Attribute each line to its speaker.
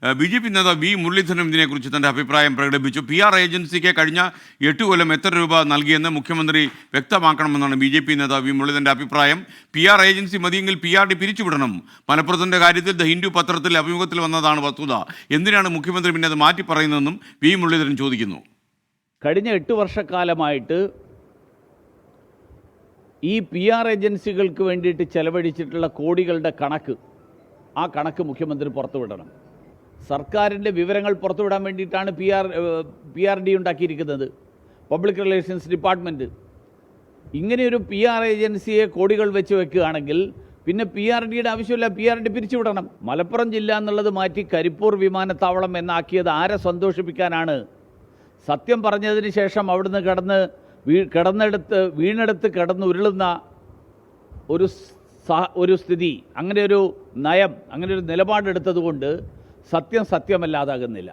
Speaker 1: BJP നേതാവ് V മുരളീധരനും ഇതിനെക്കുറിച്ച് തൻ്റെ അഭിപ്രായം പ്രകടിപ്പിച്ചു. PR ഏജൻസിക്ക് കഴിഞ്ഞ 8 കൊല്ലം എത്ര രൂപ നൽകിയെന്ന് മുഖ്യമന്ത്രി വ്യക്തമാക്കണമെന്നാണ് BJP നേതാവ് വി മുരളീധരൻ്റെ അഭിപ്രായം. PR ഏജൻസി മതിയെങ്കിൽ PRD പിരിച്ചുവിടണം. മലപ്പുറത്തിൻ്റെ കാര്യത്തിൽ ദ ഹിന്ദു പത്രത്തിൽ അഭിമുഖത്തിൽ വന്നതാണ് വസ്തുത. എന്തിനാണ് മുഖ്യമന്ത്രി പിന്നെ അത് മാറ്റി പറയുന്നതെന്നും വി മുരളീധരൻ ചോദിക്കുന്നു.
Speaker 2: കഴിഞ്ഞ 8 വർഷക്കാലമായിട്ട് ഈ PR ഏജൻസികൾക്ക് വേണ്ടിയിട്ട് ചെലവഴിച്ചിട്ടുള്ള കോടികളുടെ ആ കണക്ക് മുഖ്യമന്ത്രി പുറത്തുവിടണം. സർക്കാരിൻ്റെ വിവരങ്ങൾ പുറത്തുവിടാൻ വേണ്ടിയിട്ടാണ് PRD ഉണ്ടാക്കിയിരിക്കുന്നത്, പബ്ലിക് റിലേഷൻസ് ഡിപ്പാർട്ട്മെൻറ്റ്. ഇങ്ങനെയൊരു PR ഏജൻസിയെ കോടികൾ വെച്ച് വെക്കുകയാണെങ്കിൽ പിന്നെ PRDയുടെ ആവശ്യമില്ല, PRD പിരിച്ചുവിടണം. മലപ്പുറം ജില്ല എന്നുള്ളത് മാറ്റി കരിപ്പൂർ വിമാനത്താവളം എന്നാക്കിയത് ആരെ സന്തോഷിപ്പിക്കാനാണ്? സത്യം പറഞ്ഞതിന് ശേഷം അവിടുന്ന് വീണെടുത്ത് കിടന്നുരുളുന്ന ഒരു സ്ഥിതി, അങ്ങനെ ഒരു നയം, അങ്ങനെ ഒരു നിലപാടെടുത്തതുകൊണ്ട് സത്യമല്ലാതാകുന്നില്ല.